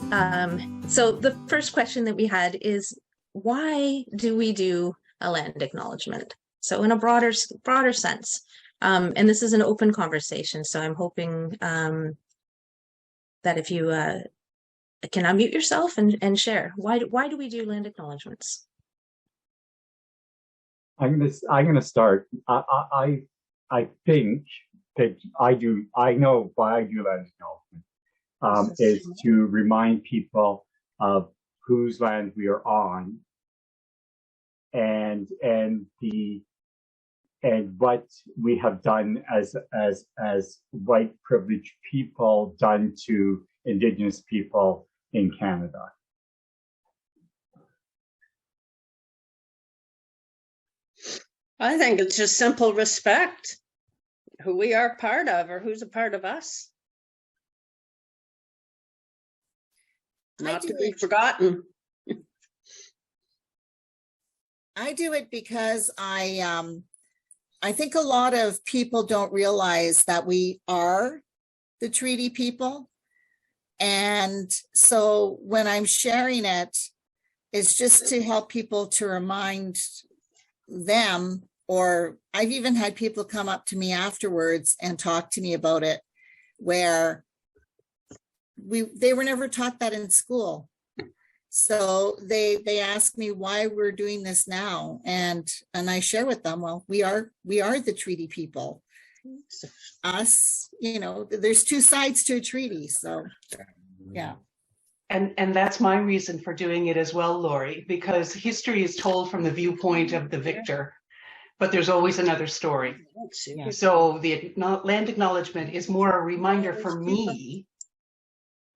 So the first question that we had is, why do we do a land acknowledgement? So in a broader sense, and this is an open conversation, so I'm hoping that if you can unmute yourself and share, why do we do land acknowledgements? I'm gonna start. I think that I know why I do land acknowledgement is to remind people of whose land we are on and what we have done as white privileged people done to Indigenous people in Canada. I think it's just simple respect, who we are part of or who's a part of us. Not to be forgotten. I do it because I think a lot of people don't realize that we are the treaty people. And so when I'm sharing it, it's just to help people to remind them, or I've even had people come up to me afterwards and talk to me about it, where they were never taught that in school. So they ask me why we're doing this now, and I share with them, well, we are the treaty people. Us, there's two sides to a treaty, so yeah. And that's my reason for doing it as well, Lori, because history is told from the viewpoint of the victor, but there's always another story. Yeah. So the land acknowledgement is more a reminder for me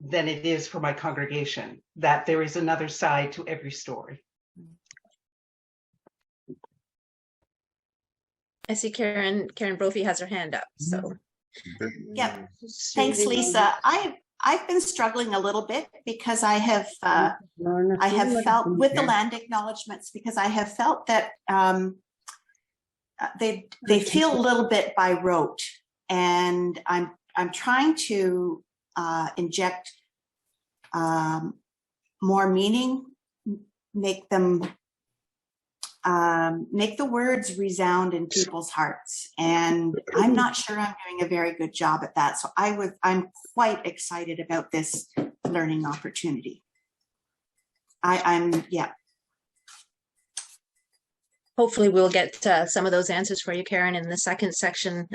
than it is for my congregation that there is another side to every story. I see Karen Brophy has her hand up. So yeah, thanks, Lisa. I've been struggling a little bit because I have felt with the land acknowledgements, because I have felt that they feel a little bit by rote, and I'm trying to inject more meaning, make the words resound in people's hearts, and I'm not sure I'm doing a very good job at that. So I'm quite excited about this learning opportunity. Yeah. Hopefully we'll get some of those answers for you, Karen, in the second section.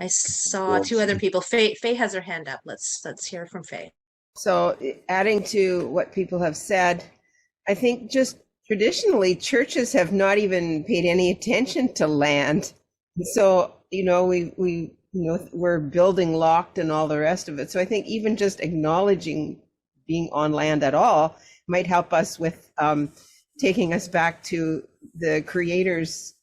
I saw two other people. Faye has her hand up. Let's hear from Faye. So adding to what people have said, I think just traditionally churches have not even paid any attention to land. So, we're building locked and all the rest of it. So I think even just acknowledging being on land at all might help us with taking us back to the Creator's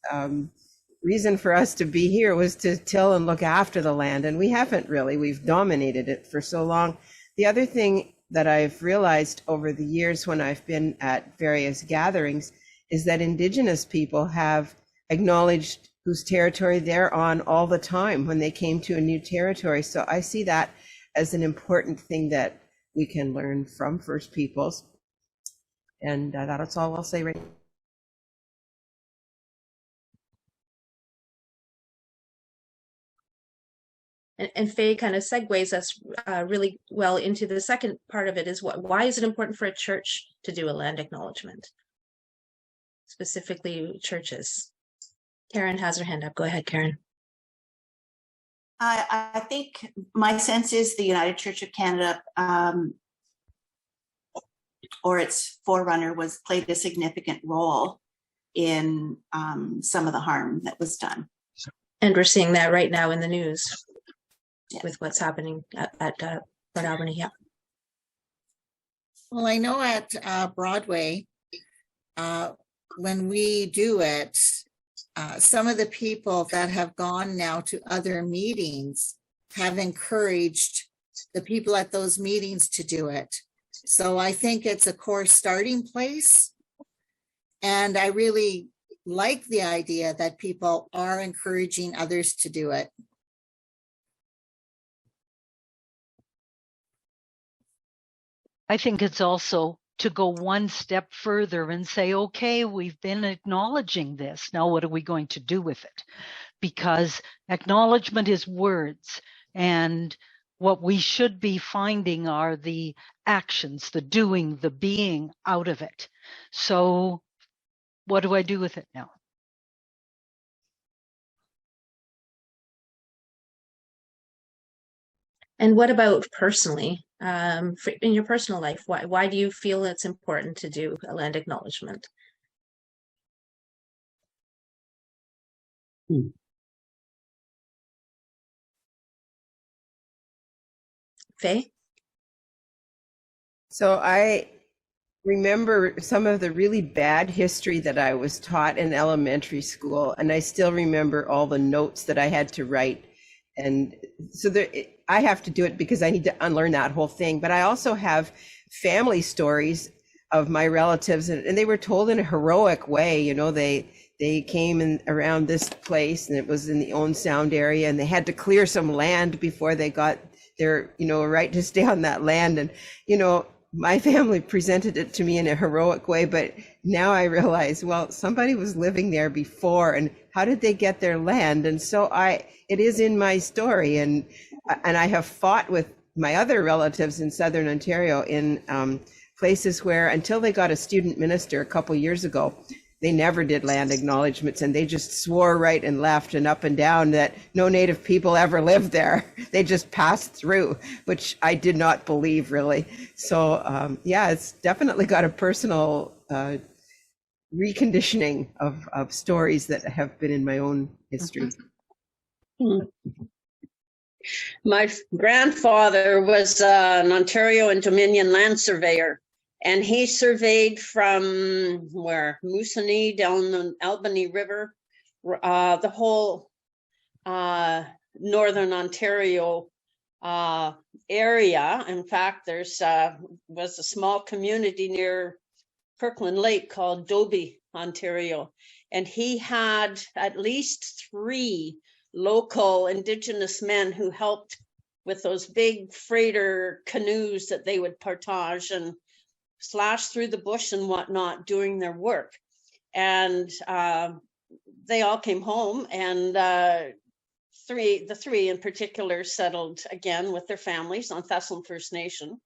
reason for us to be here was to till and look after the land. And we haven't really, we've dominated it for so long. The other thing that I've realized over the years when I've been at various gatherings is that Indigenous people have acknowledged whose territory they're on all the time when they came to a new territory. So I see that as an important thing that we can learn from First Peoples. And that's all I'll say right now. And Faye kind of segues us really well into the second part of it, is why is it important for a church to do a land acknowledgement? Specifically churches. Karen has her hand up. Go ahead, Karen. I think my sense is the United Church of Canada, or its forerunner, played a significant role in some of the harm that was done. And we're seeing that right now in the news. With what's happening at Port Alberni, yeah. Well, I know at Broadway, when we do it, some of the people that have gone now to other meetings have encouraged the people at those meetings to do it. So I think it's a core starting place. And I really like the idea that people are encouraging others to do it. I think it's also to go one step further and say, okay, we've been acknowledging this. Now, what are we going to do with it? Because acknowledgement is words, and what we should be finding are the actions, the doing, the being out of it. So what do I do with it now? And what about personally, in your personal life? Why do you feel it's important to do a land acknowledgement? Faye? So I remember some of the really bad history that I was taught in elementary school, and I still remember all the notes that I had to write. And so I have to do it because I need to unlearn that whole thing. But I also have family stories of my relatives, and they were told in a heroic way. You know, they came in around this place, and it was in the Owen Sound area, and they had to clear some land before they got their, you know, right to stay on that land. And, you know, my family presented it to me in a heroic way, but now I realize, well, somebody was living there before, and how did they get their land? And so it is in my story, and I have fought with my other relatives in Southern Ontario in places where, until they got a student minister a couple years ago, they never did land acknowledgements, and they just swore right and left and up and down that no Native people ever lived there. They just passed through, which I did not believe, really. So yeah, it's definitely got a personal reconditioning of stories that have been in my own history. My grandfather was an Ontario and Dominion land surveyor, and he surveyed from where Moosonee down the Albany River, the whole northern Ontario area. In fact, there's was a small community near Kirkland Lake called Dobie, Ontario, and he had at least 3 local Indigenous men who helped with those big freighter canoes that they would portage and slash through the bush and whatnot doing their work. And they all came home, and the 3 in particular settled again with their families on Thessalon First Nation.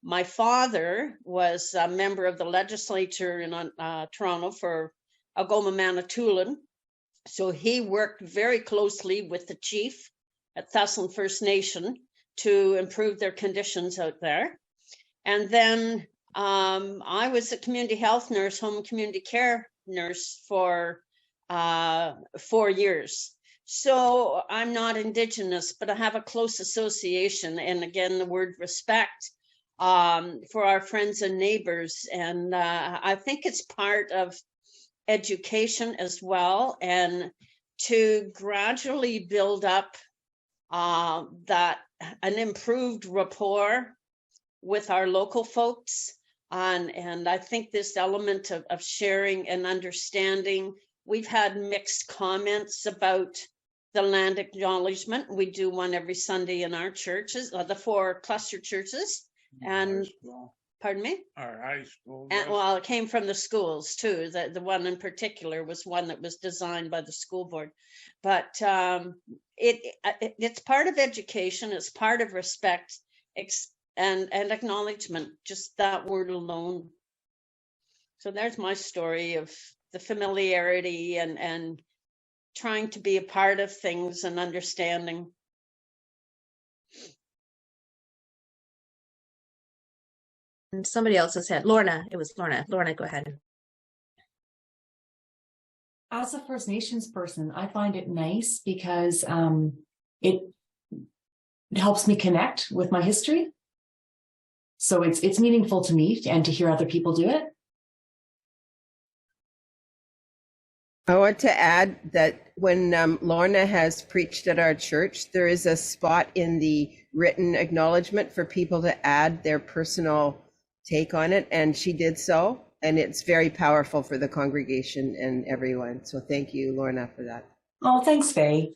My father was a member of the legislature in Toronto for Algoma Manitoulin. So he worked very closely with the chief at Thessalon First Nation to improve their conditions out there. And then I was a community health nurse, home community care nurse for 4 years. So I'm not Indigenous, but I have a close association. And again, the word respect for our friends and neighbors. And I think it's part of education as well, and to gradually build up that an improved rapport with our local folks. And I think this element of sharing and understanding, we've had mixed comments about the land acknowledgement. We do one every Sunday in our churches, the 4 cluster churches. And pardon me? Our high school. And, well, it came from the schools too. The one in particular was one that was designed by the school board. But it's part of education. It's part of respect and acknowledgement, just that word alone. So there's my story of the familiarity and trying to be a part of things and understanding. And somebody else has said, Lorna, it was Lorna. Lorna, go ahead. As a First Nations person, I find it nice because it helps me connect with my history. So it's meaningful to me and to hear other people do it. I want to add that when Lorna has preached at our church, there is a spot in the written acknowledgement for people to add their personal take on it, and she did so, and it's very powerful for the congregation and everyone. So thank you, Lorna, for that. Oh, thanks, Faye.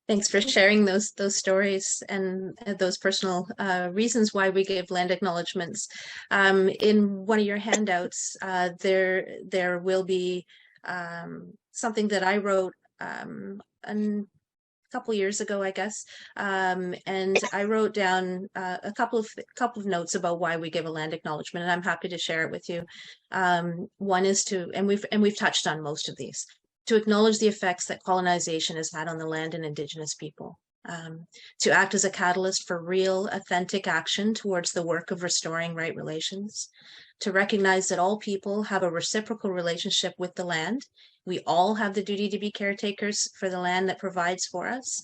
Thanks for sharing those stories and those personal reasons why we give land acknowledgements. In one of your handouts, there will be something that I wrote a couple years ago, I guess, and I wrote down a couple of notes about why we give a land acknowledgement, and I'm happy to share it with you. One is to, and we've touched on most of these, to acknowledge the effects that colonization has had on the land and Indigenous people, to act as a catalyst for real, authentic action towards the work of restoring right relations, to recognize that all people have a reciprocal relationship with the land. We all have the duty to be caretakers for the land that provides for us,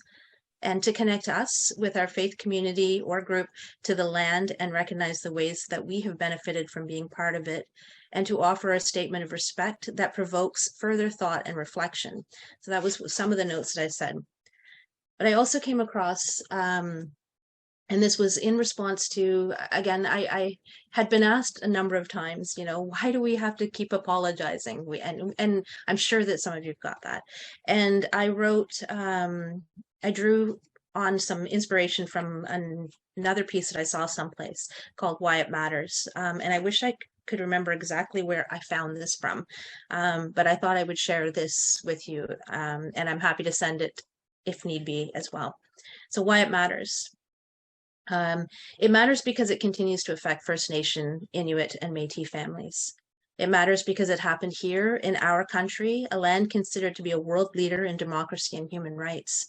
and to connect us with our faith community or group to the land and recognize the ways that we have benefited from being part of it, and to offer a statement of respect that provokes further thought and reflection. So that was some of the notes that I said. But I also came across, and this was in response to, again, I had been asked a number of times, you know, why do we have to keep apologizing? And I'm sure that some of you've got that. And I wrote, I drew on some inspiration from another piece that I saw someplace called Why It Matters. And I wish I could remember exactly where I found this from, but I thought I would share this with you, and I'm happy to send it if need be as well. So Why It Matters. It matters because it continues to affect First Nation, Inuit, and Métis families. It matters because it happened here in our country, a land considered to be a world leader in democracy and human rights.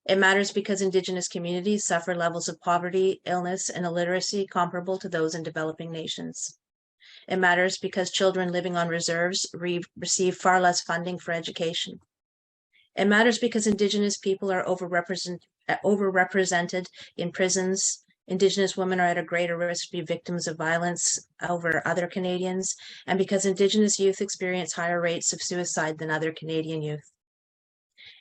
It matters because Indigenous communities suffer levels of poverty, illness, and illiteracy comparable to those in developing nations. It matters because children living on reserves receive far less funding for education. It matters because Indigenous people are overrepresented in prisons. Indigenous women are at a greater risk to be victims of violence over other Canadians, and because Indigenous youth experience higher rates of suicide than other Canadian youth.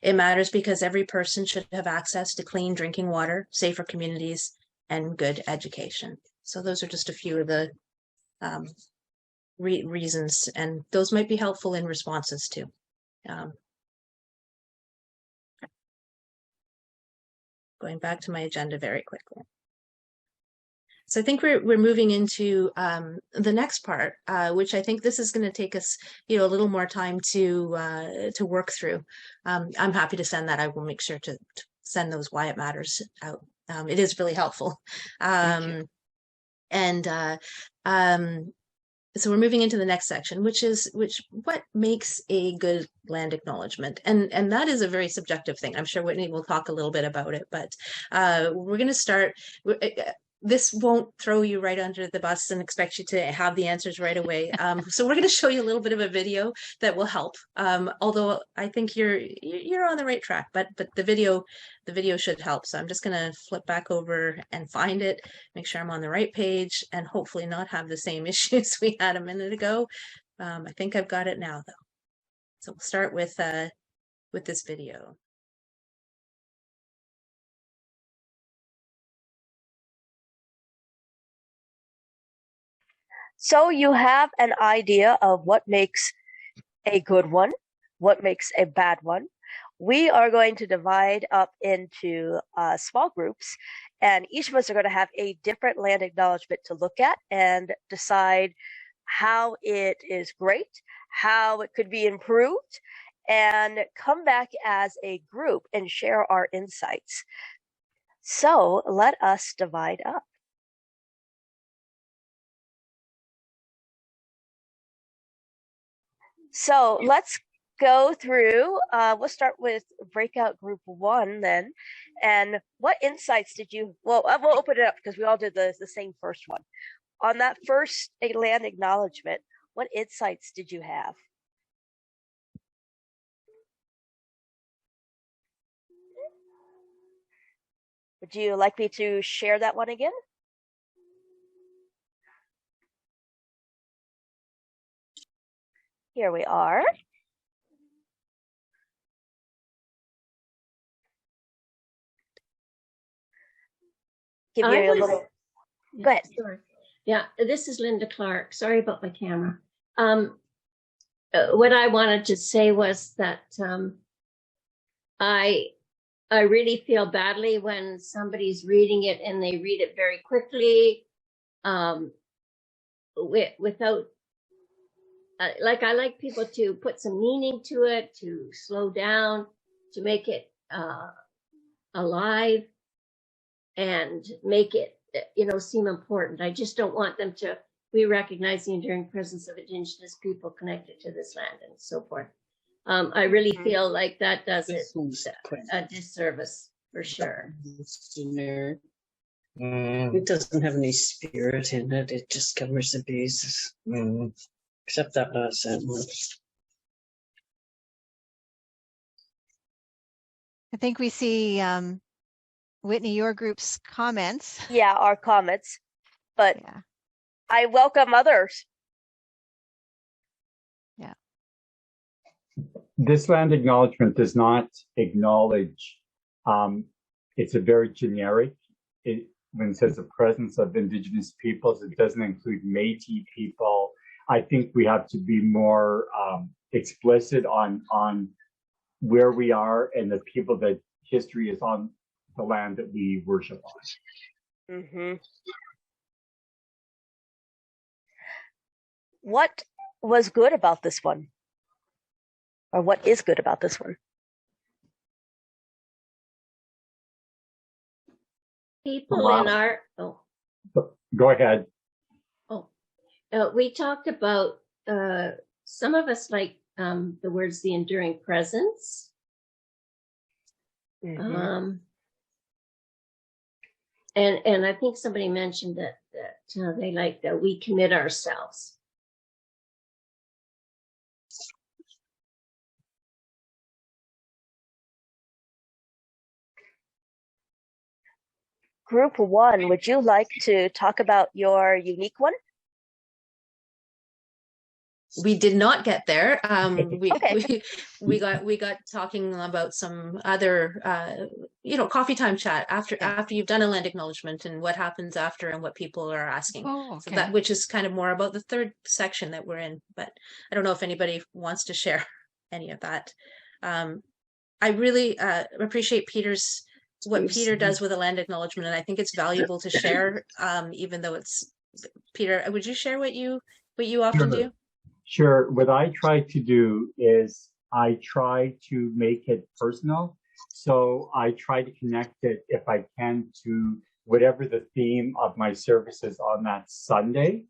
It matters because every person should have access to clean drinking water, safer communities, and good education. So those are just a few of the reasons, and those might be helpful in responses too. Going back to my agenda very quickly. So I think we're moving into the next part, which I think this is going to take us, a little more time to work through. I'm happy to send that. I will make sure to send those Why It Matters out. It is really helpful. So we're moving into the next section, which what makes a good land acknowledgement, and that is a very subjective thing. I'm sure Whitney will talk a little bit about it, but we're going to start. This won't throw you right under the bus and expect you to have the answers right away. So we're going to show you a little bit of a video that will help. Although I think you're on the right track, but the video should help. So I'm just going to flip back over and find it, make sure I'm on the right page, and hopefully not have the same issues we had a minute ago. I think I've got it now, though. So we'll start with this video. So you have an idea of what makes a good one, what makes a bad one. We are going to divide up into small groups, and each of us are going to have a different land acknowledgement to look at and decide how it is great, how it could be improved, and come back as a group and share our insights. So let us divide up. So let's go through, we'll start with breakout group 1 then. And what insights did you, well, we'll open it up because we all did the same first one. On that first land acknowledgement, what insights did you have? Would you like me to share that one again? Here we are. Give you a little. Go ahead. Sorry. Yeah, this is Linda Clark. Sorry about my camera. What I wanted to say was that I I really feel badly when somebody's reading it and they read it very quickly, without, like, I like people to put some meaning to it, to slow down, to make it alive and make it, seem important. I just don't want them to, we recognize the enduring presence of Indigenous people connected to this land and so forth. I really feel like that does it a disservice for sure. It doesn't have any spirit in it. It just covers the bases. Except that last sentence. I think we see, Whitney, your group's comments. Yeah, our comments, but Yeah. I welcome others. Yeah. This land acknowledgement does not acknowledge, it's a very generic, when it says the presence of Indigenous peoples, it doesn't include Métis people. I think we have to be more explicit on where we are and the people that history is on the land that we worship on. Mm-hmm. What was good about this one? Or what is good about this one? People in our, Go ahead. We talked about, some of us like the words, the enduring presence. Mm-hmm. And I think somebody mentioned that they like that we commit ourselves. Group 1, would you like to talk about your unique one? We did not get there. Okay. We got talking about some other coffee time chat after you've done a land acknowledgement and what happens after and what people are asking. Oh, okay. So that, which is kind of more about the third section that we're in, but I don't know if anybody wants to share any of that. I really appreciate what Peter does with a land acknowledgement, and I think it's valuable to share, even though it's Peter. Would you share what you often do? Sure. What I try to do is I try to make it personal. So I try to connect it, if I can, to whatever the theme of my service is on that Sunday.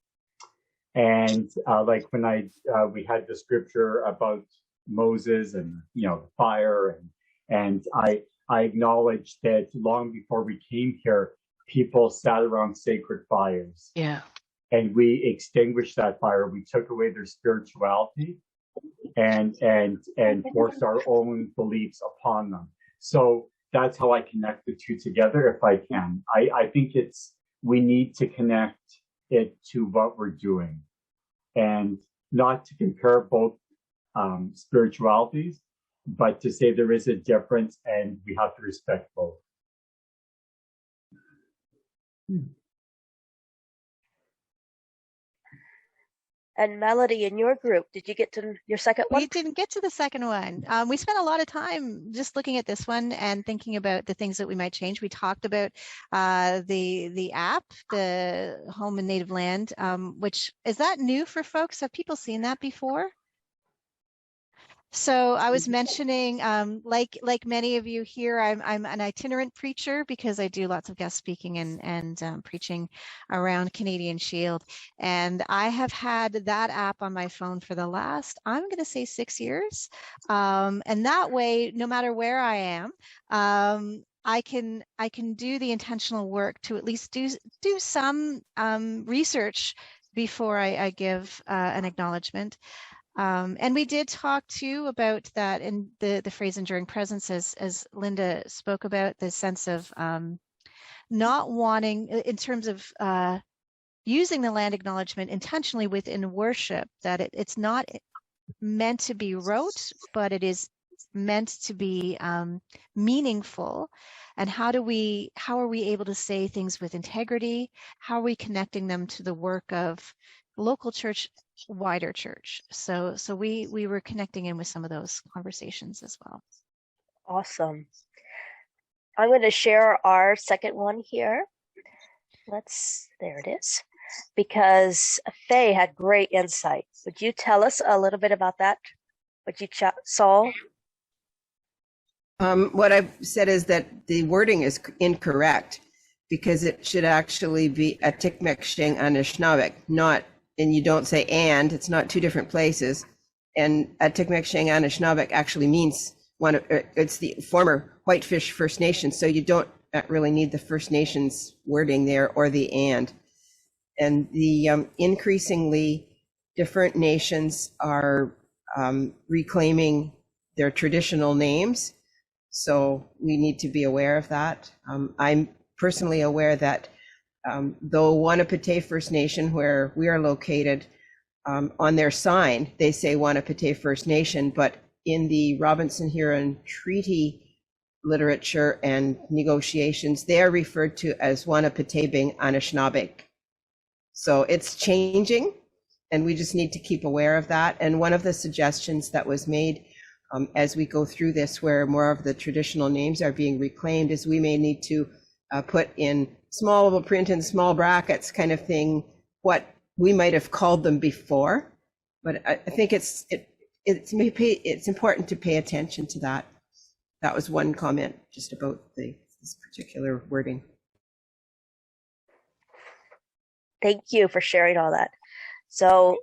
And like when we had the scripture about Moses and the fire, and I acknowledged that long before we came here, people sat around sacred fires. Yeah. And we extinguished that fire. We took away their spirituality and forced our own beliefs upon them. So that's how I connect the two together, if I can. I think we need to connect it to what we're doing, and not to compare both spiritualities, but to say there is a difference and we have to respect both. And Melody, in your group, did you get to your second one? We didn't get to the second one. We spent a lot of time just looking at this one and thinking about the things that we might change. We talked about the app, the Home and Native Land, which is that new for folks? Have people seen that before? So I was mentioning, like many of you here, I'm an itinerant preacher because I do lots of guest speaking and preaching around Canadian Shield. And I have had that app on my phone for the last, I'm going to say 6 years. And that way, no matter where I am, I can do the intentional work to at least do some research before I give an acknowledgement. And we did talk too about that in the phrase enduring presence, as Linda spoke about, the sense of not wanting, in terms of using the land acknowledgement intentionally within worship, that it's not meant to be rote, but it is meant to be meaningful. And how are we able to say things with integrity? How are we connecting them to the work of local church, wider church? So we were connecting in with some of those conversations as well. Awesome. I'm going to share our second one here. There it is. Because Faye had great insight. Would you tell us a little bit about that? What you saw? What I've said is that the wording is incorrect because it should actually be Atikmeksheng Anishinaabe, not, and you don't say and, it's not two different places. And Atikmeksheng Anishinaabe actually means it's the former Whitefish First Nation, so you don't really need the First Nations wording there or the and. And the increasingly different nations are reclaiming their traditional names. So we need to be aware of that. I'm personally aware that though Wanapete First Nation, where we are located, on their sign, they say Wanapete First Nation, but in the Robinson Huron Treaty literature and negotiations, they are referred to as Wanapetebing Anishinaabe. So it's changing, and we just need to keep aware of that. And one of the suggestions that was made as we go through this, where more of the traditional names are being reclaimed, is we may need to put in small print and small brackets kind of thing, what we might have called them before. But I think it's important to pay attention to that. That was one comment just about this particular wording. Thank you for sharing all that. So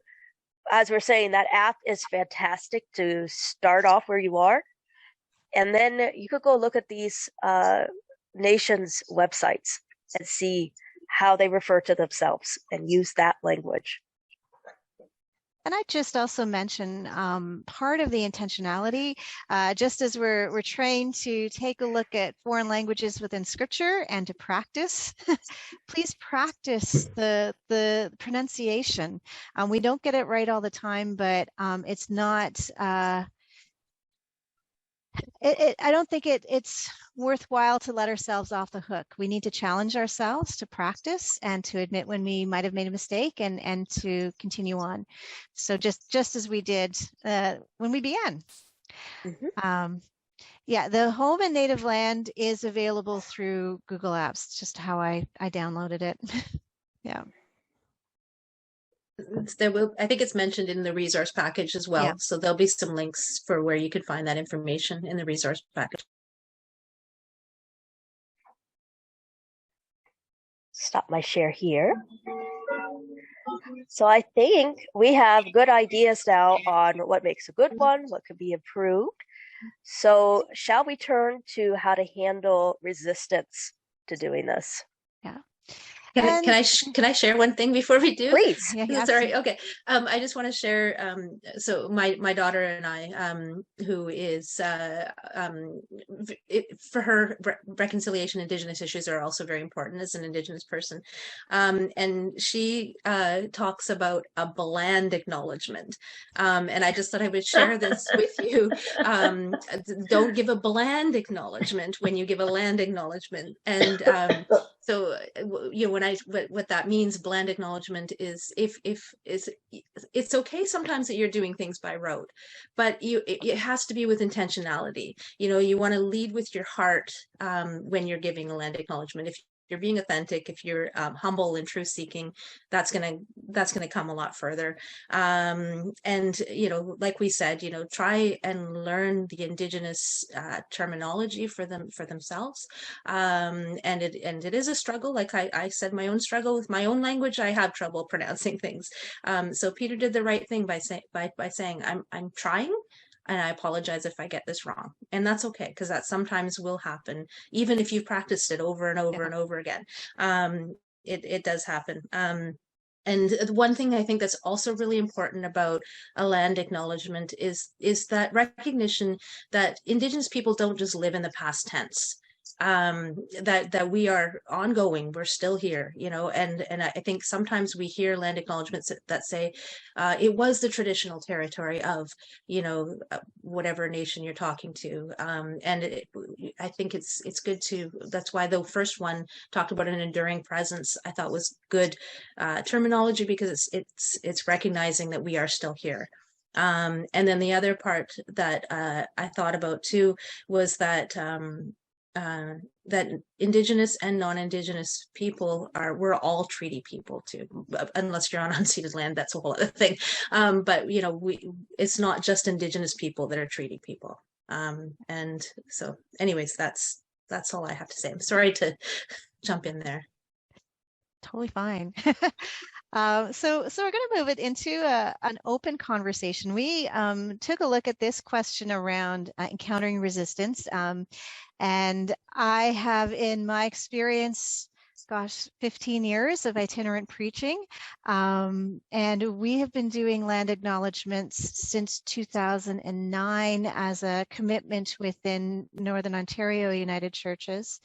as we're saying, that app is fantastic to start off where you are. And then you could go look at these nations' websites and see how they refer to themselves and use that language. And I just also mention part of the intentionality, just as we're trained to take a look at foreign languages within scripture and to practice, please practice the pronunciation. We don't get it right all the time, but it's not, I don't think it's worthwhile to let ourselves off the hook. We need to challenge ourselves to practice and to admit when we might have made a mistake and to continue on. So just as we did when we began. Mm-hmm. Yeah, the Home and Native Land is available through Google Apps. It's just how I downloaded it. Yeah. I think it's mentioned in the resource package as well. Yeah. So there'll be some links for where you could find that information in the resource package. Stop my share here. So I think we have good ideas now on what makes a good one, what could be improved. So shall we turn to how to handle resistance to doing this? Yeah. Can I share one thing before we do? Please. Yeah, sorry. Okay. I just want to share. So my daughter and I, who is for her reconciliation, Indigenous issues are also very important as an Indigenous person, and she talks about a bland acknowledgement, and I just thought I would share this with you. Don't give a bland acknowledgement when you give a land acknowledgement, and so what that means, bland acknowledgement, is it's okay sometimes that you're doing things by rote, but it has to be with intentionality. You want to lead with your heart when you're giving a land acknowledgement. If you're being authentic, if you're humble and truth seeking, that's gonna come a lot further. And like we said, try and learn the Indigenous terminology for themselves. And it is a struggle. Like I said, my own struggle with my own language. I have trouble pronouncing things. So Peter did the right thing by saying I'm trying. And I apologize if I get this wrong. And that's okay, because that sometimes will happen, even if you've practiced it over and over and over again. It does happen. And one thing I think that's also really important about a land acknowledgement is that recognition that Indigenous people don't just live in the past tense. That we are ongoing, we're still here, and I think sometimes we hear land acknowledgements that say it was the traditional territory of whatever nation you're talking to, and I think it's good to, that's why the first one talked about an enduring presence, I thought was good terminology, because it's recognizing that we are still here. And then the other part that I thought about too was that that Indigenous and non-Indigenous people we're all treaty people too, unless you're on unceded land, that's a whole other thing. But you know, it's not just Indigenous people that are treaty people. And so anyways, that's all I have to say. I'm sorry to jump in there. Totally fine. So we're going to move it into an open conversation. We took a look at this question around encountering resistance. And I have, in my experience, 15 years of itinerant preaching. And we have been doing land acknowledgements since 2009 as a commitment within Northern Ontario United Churches.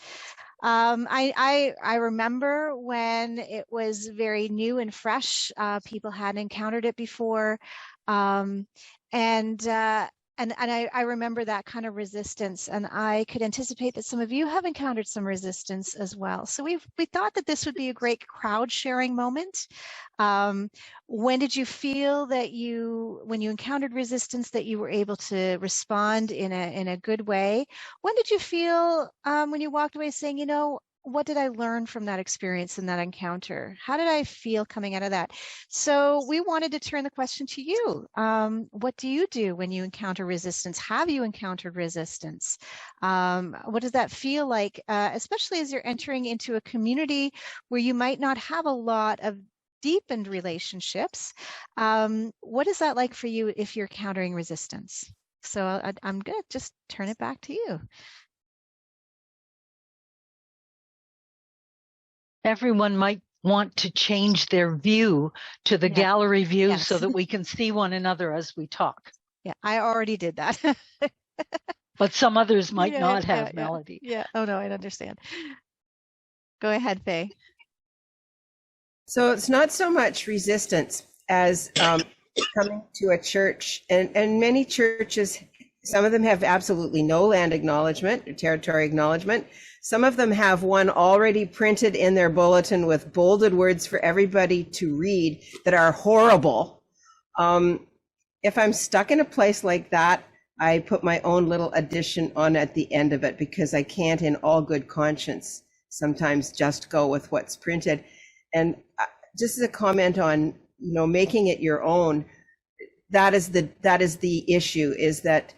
I remember when it was very new and fresh. People hadn't encountered it before. And I remember that kind of resistance, and I could anticipate that some of you have encountered some resistance as well. So we thought that this would be a great crowd sharing moment. When did you feel that when you encountered resistance, that you were able to respond in a good way? When did you feel when you walked away saying, you know, what did I learn from that experience and that encounter? How did I feel coming out of that? So we wanted to turn the question to you. What do you do when you encounter resistance? Have you encountered resistance? What does that feel like, especially as you're entering into a community where you might not have a lot of deepened relationships? What is that like for you if you're encountering resistance? So I'm going to just turn it back to you. Everyone might want to change their view to the gallery view so that we can see one another as we talk. Yeah, I already did that. But some others might not have, Melody. Yeah. Oh, no, I understand. Go ahead, Faye. So it's not so much resistance as coming to a church, and many churches, some of them have absolutely no land acknowledgement or territory acknowledgement. Some of them have one already printed in their bulletin with bolded words for everybody to read that are horrible. If I'm stuck in a place like that, I put my own little addition on at the end of it, because I can't in all good conscience sometimes just go with what's printed. And just as a comment on, you know, making it your own, that is the issue, is that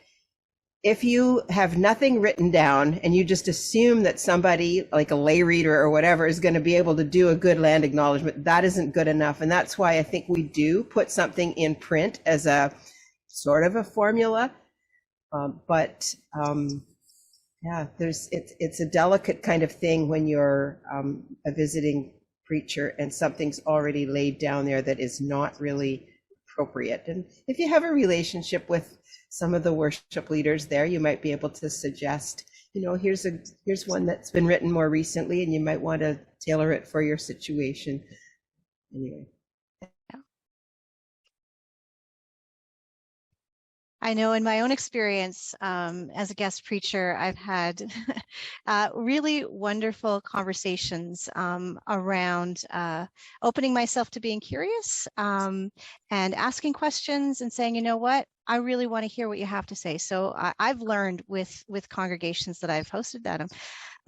if you have nothing written down and you just assume that somebody like a lay reader or whatever is going to be able to do a good land acknowledgement, that isn't good enough. And that's why I think we do put something in print as a sort of a formula. Yeah, it's a delicate kind of thing when you're a visiting preacher and something's already laid down there that is not really appropriate. And if you have a relationship with some of the worship leaders there, you might be able to suggest, you know, here's one that's been written more recently and you might want to tailor it for your situation. Anyway. I know in my own experience as a guest preacher, I've had really wonderful conversations around opening myself to being curious and asking questions and saying, you know what, I really want to hear what you have to say. So I've learned with congregations that I've hosted that. I'm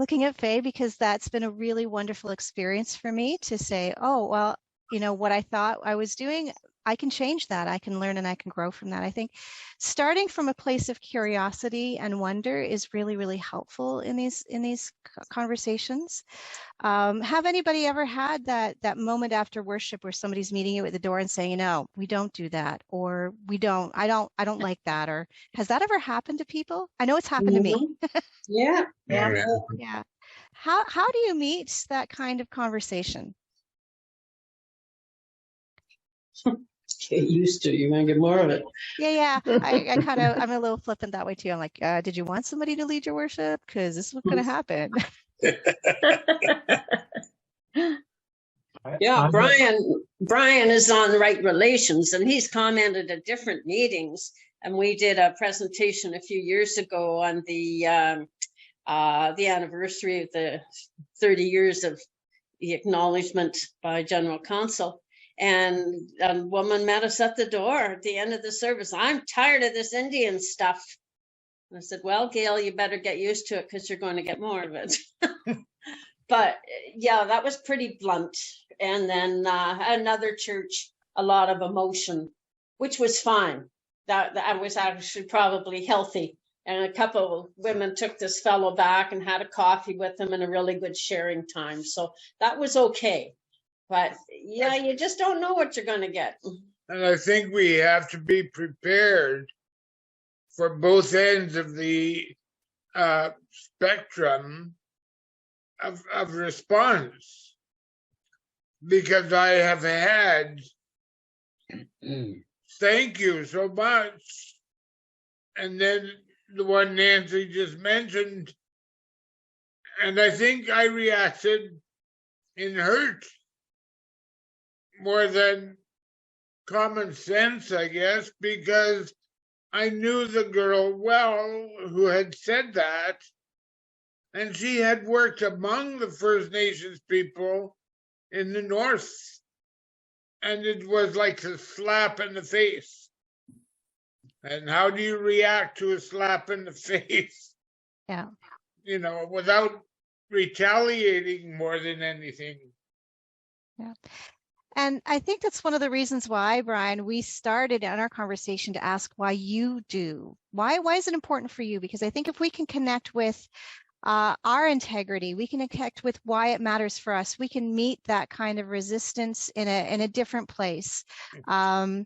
looking at Faye because that's been a really wonderful experience for me to say, oh, well, you know, what I thought I was doing, I can change that. I can learn and I can grow from that. I think starting from a place of curiosity and wonder is really, really helpful in these conversations. Have anybody ever had that moment after worship where somebody's meeting you at the door and saying, you know, we don't do that, or I don't like that, or has that ever happened to people? I know it's happened to me. Yeah. Yeah. How do you meet that kind of conversation? Get used to it. You're going to get more of it. Yeah. I'm a little flippant that way too. I'm like, did you want somebody to lead your worship? Because this is what's going to happen. Yeah, Brian is on Right Relations, and he's commented at different meetings. And we did a presentation a few years ago on the anniversary of the 30 years of the acknowledgement by General Council. And a woman met us at the door at the end of the service. I'm tired of this Indian stuff. I said, well, Gail, you better get used to it because you're going to get more of it. But yeah, that was pretty blunt. And then another church, a lot of emotion, which was fine. That was actually probably healthy. And a couple of women took this fellow back and had a coffee with him and a really good sharing time. So that was okay. But yeah, you just don't know what you're going to get. And I think we have to be prepared for both ends of the spectrum of response, because I have had thank you so much, and then the one Nancy just mentioned, and I think I reacted in hurt more than common sense, I guess, because I knew the girl well who had said that, and she had worked among the First Nations people in the North, and it was like a slap in the face. And how do you react to a slap in the face? Yeah. You know, without retaliating more than anything. Yeah. And I think that's one of the reasons why, Brian, we started in our conversation to ask why you do. Why is it important for you? Because I think if we can connect with our integrity, we can connect with why it matters for us. We can meet that kind of resistance in a different place. That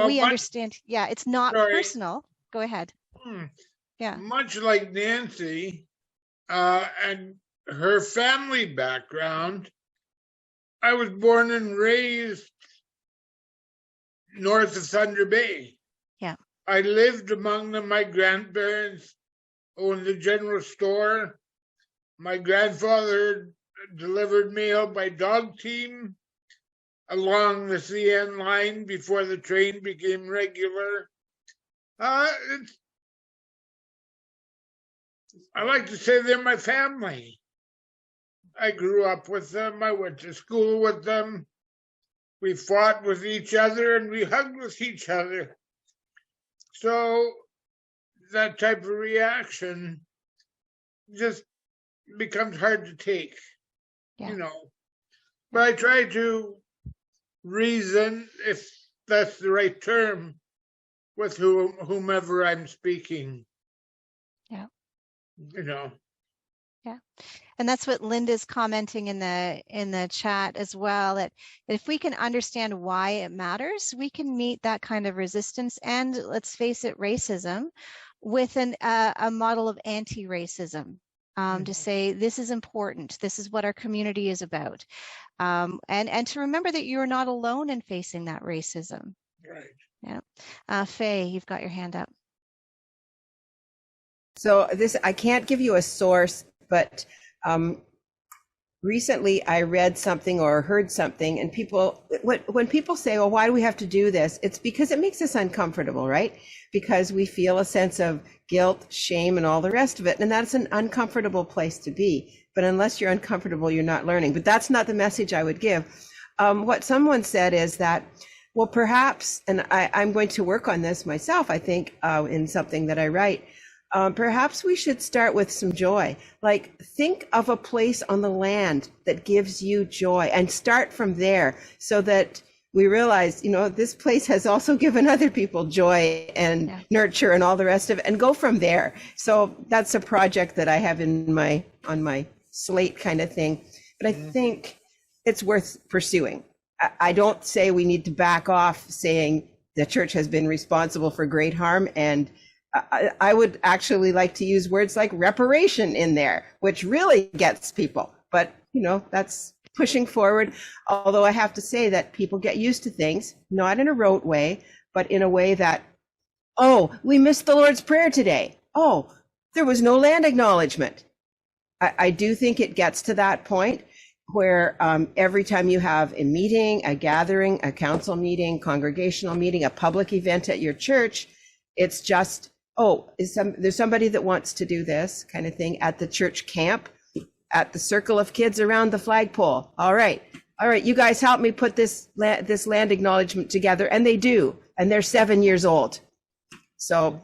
we understand. Yeah, it's not personal. Go ahead. Yeah. Much like Nancy and her family background, I was born and raised north of Thunder Bay. Yeah. I lived among them. My grandparents owned the general store. My grandfather delivered mail by dog team along the CN line before the train became regular. I like to say they're my family. I grew up with them. I went to school with them. We fought with each other and we hugged with each other. So that type of reaction just becomes hard to take, you know. But I try to reason, if that's the right term, with whomever I'm speaking. Yeah. You know. Yeah. And that's what Linda's commenting in the chat as well, that if we can understand why it matters, we can meet that kind of resistance and, let's face it, racism with a model of anti-racism, to say this is important, this is what our community is about, and to remember that you're not alone in facing that racism. Right. Yeah. Faye, you've got your hand up. So I can't give you a source, but recently I read something or heard something, and when people say, "Oh, why do we have to do this?" It's because it makes us uncomfortable, right? Because we feel a sense of guilt, shame, and all the rest of it, and that's an uncomfortable place to be. But unless you're uncomfortable, you're not learning. But that's not the message I would give. What someone said is that, well, perhaps, and I'm going to work on this myself, I think, in something that I write. Perhaps we should start with some joy. Like, think of a place on the land that gives you joy and start from there, so that we realize, you know, this place has also given other people joy and nurture and all the rest of it, and go from there. So that's a project that I have on my slate kind of thing. But I think it's worth pursuing. I don't say we need to back off saying the church has been responsible for great harm, and I would actually like to use words like reparation in there, which really gets people. But, you know, that's pushing forward. Although I have to say that people get used to things, not in a rote way, but in a way that, oh, we missed the Lord's Prayer today. Oh, there was no land acknowledgement. I do think it gets to that point where every time you have a meeting, a gathering, a council meeting, congregational meeting, a public event at your church, it's just, oh, there's somebody that wants to do this kind of thing at the church camp, at the circle of kids around the flagpole. All right, you guys help me put this land acknowledgement together. And they do, and they're 7 years old. So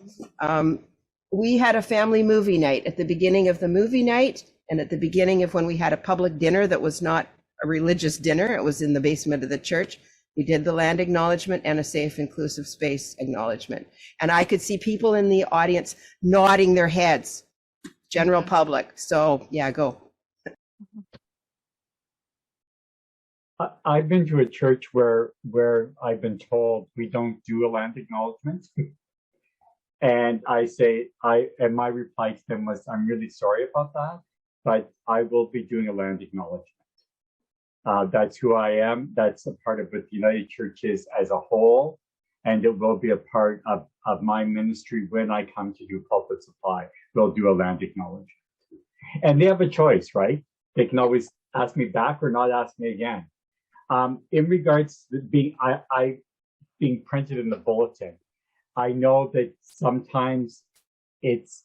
we had a family movie night at the beginning of the movie night, and at the beginning of when we had a public dinner that was not a religious dinner, it was in the basement of the church. We did the land acknowledgement and a safe, inclusive space acknowledgement. And I could see people in the audience nodding their heads, general public. So yeah, go. I've been to a church where I've been told we don't do a land acknowledgement. And and my reply to them was, I'm really sorry about that, but I will be doing a land acknowledgement. That's who I am. That's a part of what the United Church is as a whole. And it will be a part of my ministry when I come to do pulpit supply. We'll do a land acknowledgement. And they have a choice, right? They can always ask me back or not ask me again. In regards to being printed in the bulletin, I know that sometimes it's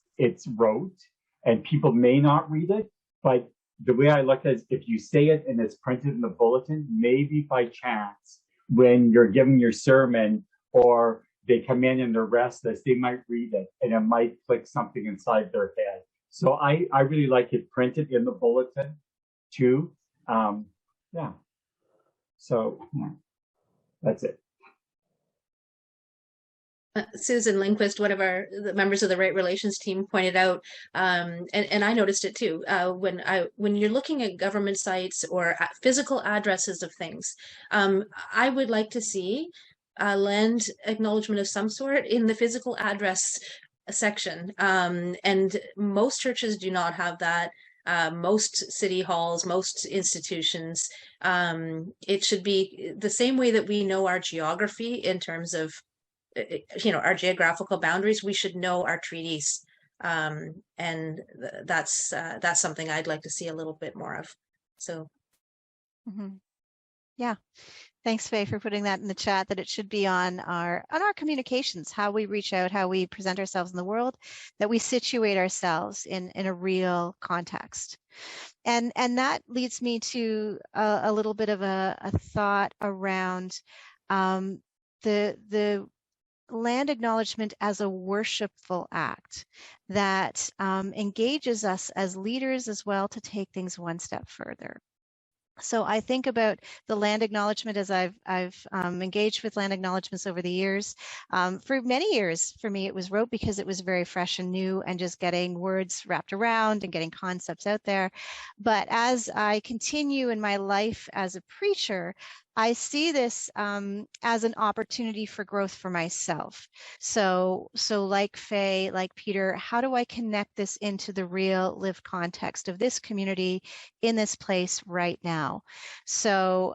rote and people may not read it, but the way I look at it is if you say it and it's printed in the bulletin, maybe by chance, when you're giving your sermon or they come in and they're restless, they might read it and it might click something inside their head. So I really like it printed in the bulletin too. Yeah. So yeah, that's it. Susan Lindquist, one of the members of the Right Relations team, pointed out, and I noticed it too, when you're looking at government sites or physical addresses of things, I would like to see a land acknowledgement of some sort in the physical address section, and most churches do not have that. Most city halls, most institutions, it should be the same way that we know our geography in terms of our geographical boundaries. We should know our treaties, and that's something I'd like to see a little bit more of. So yeah, thanks, Faye, for putting that in the chat, that it should be on our communications, how we reach out, how we present ourselves in the world, that we situate ourselves in a real context. And that leads me to a little bit of a thought around the land acknowledgement as a worshipful act that engages us as leaders as well to take things one step further. So I think about the land acknowledgement as I've engaged with land acknowledgements over the years. For many years, for me, it was rote because it was very fresh and new and just getting words wrapped around and getting concepts out there. But as I continue in my life as a preacher, I see this as an opportunity for growth for myself. So like Faye, like Peter, how do I connect this into the real lived context of this community in this place right now? So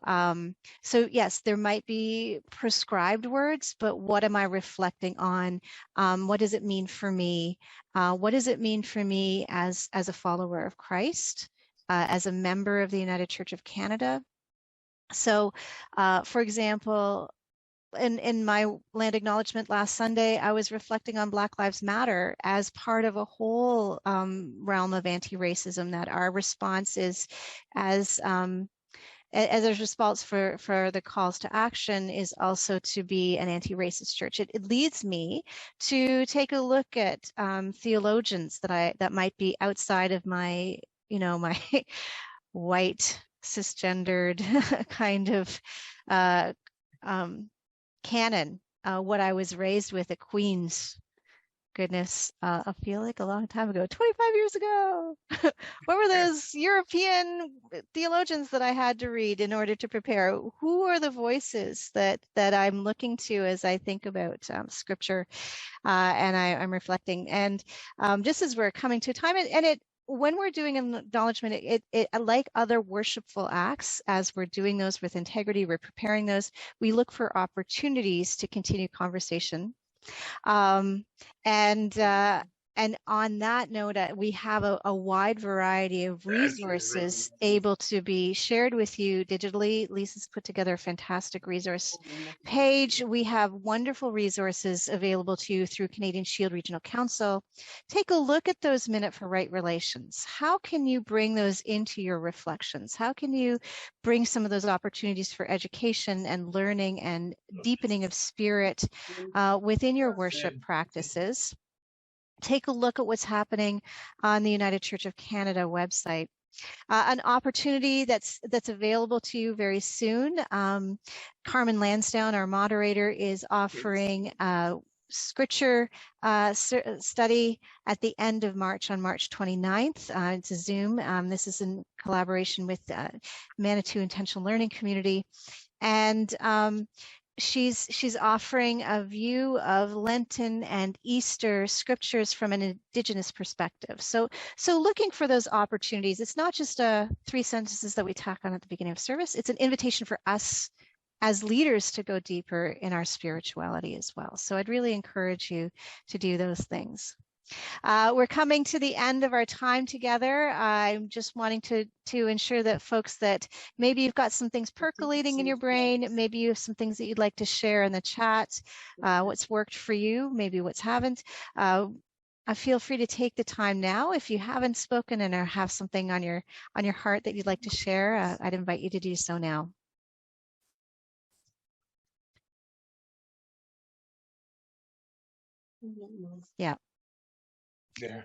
yes, there might be prescribed words, but what am I reflecting on? What does it mean for me? What does it mean for me as a follower of Christ, as a member of the United Church of Canada? So, for example, in my land acknowledgement last Sunday, I was reflecting on Black Lives Matter as part of a whole realm of anti-racism, that our response is as a response for the calls to action is also to be an anti-racist church. It leads me to take a look at theologians that might be outside of my, my white cisgendered kind of canon, what I was raised with at Queen's. Goodness, I feel like a long time ago, 25 years ago. What were those European theologians that I had to read in order to prepare? Who are the voices that I'm looking to as I think about scripture, and I'm reflecting? And just as we're coming to a time, when we're doing an acknowledgement, it like other worshipful acts, as we're doing those with integrity, we're preparing those, we look for opportunities to continue conversation. And on that note, we have a wide variety of resources able to be shared with you digitally. Lisa's put together a fantastic resource page. We have wonderful resources available to you through Canadian Shield Regional Council. Take a look at those Minute for Right Relations. How can you bring those into your reflections? How can you bring some of those opportunities for education and learning and deepening of spirit within your worship practices? take a look at what's happening on the United Church of Canada website. An opportunity that's available to you very soon. Carmen Lansdowne, our moderator, is offering scripture study at the end of March on March 29th. It's a Zoom. This is in collaboration with Manitou Intentional Learning Community. And she's offering a view of Lenten and Easter scriptures from an Indigenous perspective. So looking for those opportunities. It's not just 3 sentences that we tack on at the beginning of service. It's an invitation for us as leaders to go deeper in our spirituality as well. So I'd really encourage you to do those things. We're coming to the end of our time together. I'm just wanting to ensure that folks, that maybe you've got some things percolating in your brain, maybe you have some things that you'd like to share in the chat, what's worked for you, maybe what's haven't. I feel free to take the time now. If you haven't spoken and or have something on your heart that you'd like to share, I'd invite you to do so now. Yeah.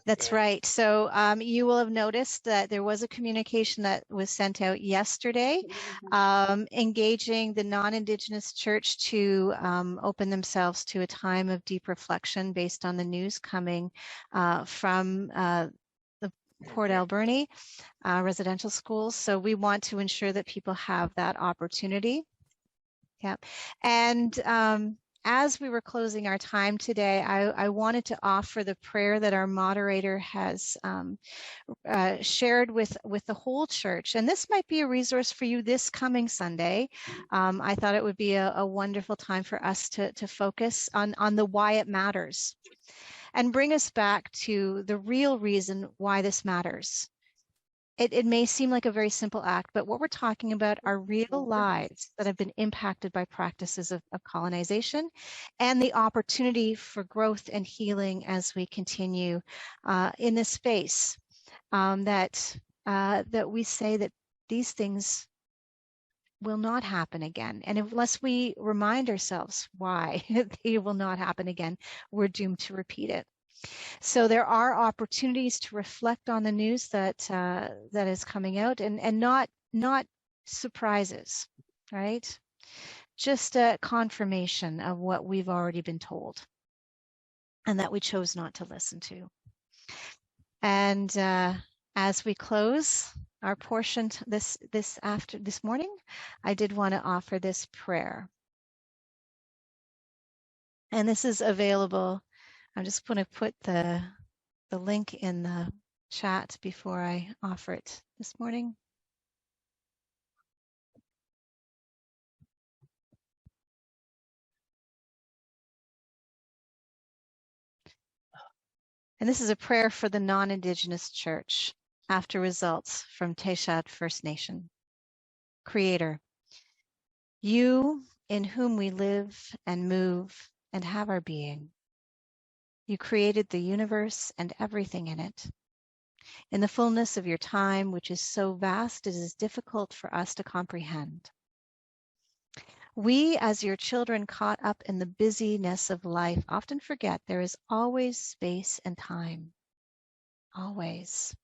That's right. So you will have noticed that there was a communication that was sent out yesterday engaging the non-Indigenous church to open themselves to a time of deep reflection based on the news coming from the Port Alberni residential schools. So we want to ensure that people have that opportunity. Yeah. And as we were closing our time today, I wanted to offer the prayer that our moderator has shared with the whole church. And this might be a resource for you this coming Sunday. I thought it would be a wonderful time for us to focus on the why it matters and bring us back to the real reason why this matters. It may seem like a very simple act, but what we're talking about are real lives that have been impacted by practices of colonization and the opportunity for growth and healing as we continue in this space, that we say that these things will not happen again. And unless we remind ourselves why they will not happen again, we're doomed to repeat it. So there are opportunities to reflect on the news that is coming out, and not surprises, right? Just a confirmation of what we've already been told and that we chose not to listen to. And as we close our portion this morning, I did want to offer this prayer. And this is available. I'm just going to put the link in the chat before I offer it this morning. And this is a prayer for the non-Indigenous church after results from Tayshat First Nation. Creator, you in whom we live and move and have our being. You created the universe and everything in it. In the fullness of your time, which is so vast it is difficult for us to comprehend. We, as your children caught up in the busyness of life, often forget there is always space and time. Always.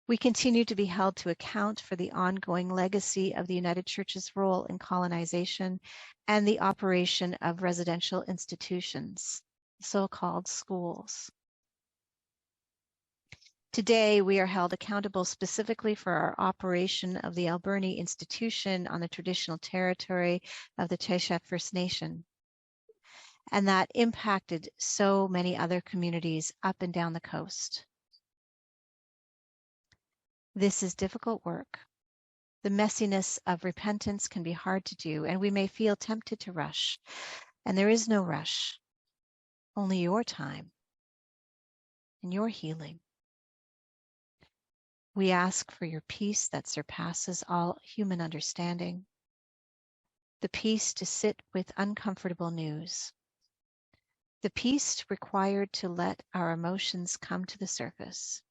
We continue to be held to account for the ongoing legacy of the United Church's role in colonization and the operation of residential institutions, so-called schools. Today, we are held accountable specifically for our operation of the Alberni institution on the traditional territory of the Tayshat First Nation. And that impacted so many other communities up and down the coast. This is difficult work. The messiness of repentance can be hard to do, and we may feel tempted to rush. And there is no rush, only your time and your healing. We ask for your peace that surpasses all human understanding, the peace to sit with uncomfortable news, the peace required to let our emotions come to the surface,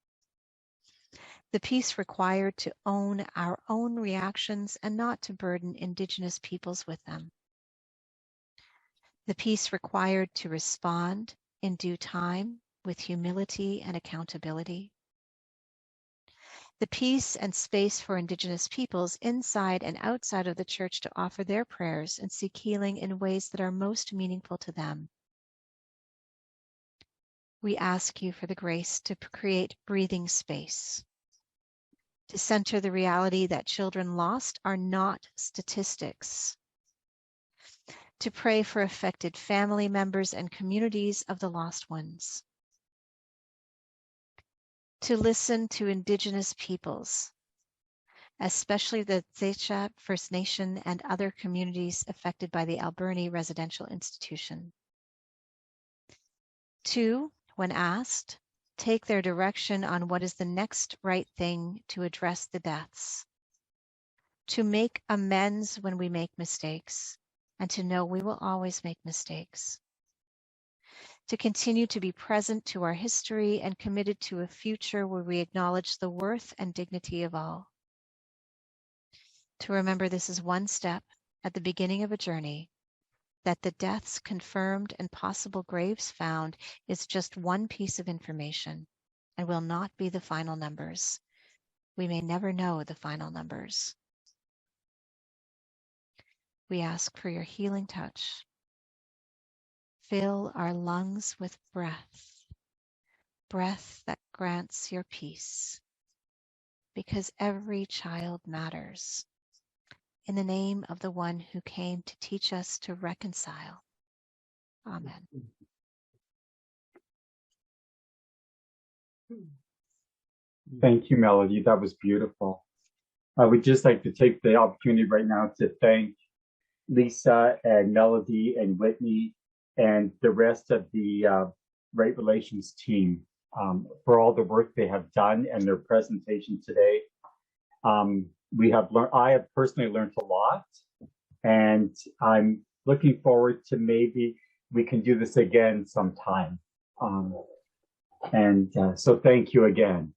the peace required to own our own reactions and not to burden Indigenous peoples with them, the peace required to respond in due time with humility and accountability. The peace and space for Indigenous peoples inside and outside of the church to offer their prayers and seek healing in ways that are most meaningful to them. We ask you for the grace to create breathing space, to center the reality that children lost are not statistics, to pray for affected family members and communities of the lost ones, to listen to Indigenous peoples, especially the Tsecha First Nation and other communities affected by the Alberni residential institution. 2, when asked, take their direction on what is the next right thing to address the deaths, to make amends when we make mistakes, and to know we will always make mistakes, to continue to be present to our history and committed to a future where we acknowledge the worth and dignity of all, to remember this is one step at the beginning of a journey, that the deaths confirmed and possible graves found is just one piece of information and will not be the final numbers. We may never know the final numbers. We ask for your healing touch. Fill our lungs with breath, breath that grants your peace, because every child matters. In the name of the one who came to teach us to reconcile. Amen. Thank you, Melody. That was beautiful. I would just like to take the opportunity right now to thank Lisa and Melody and Whitney and the rest of the Right Relations team for all the work they have done and their presentation today. I have personally learned a lot, and I'm looking forward to maybe we can do this again sometime. So thank you again.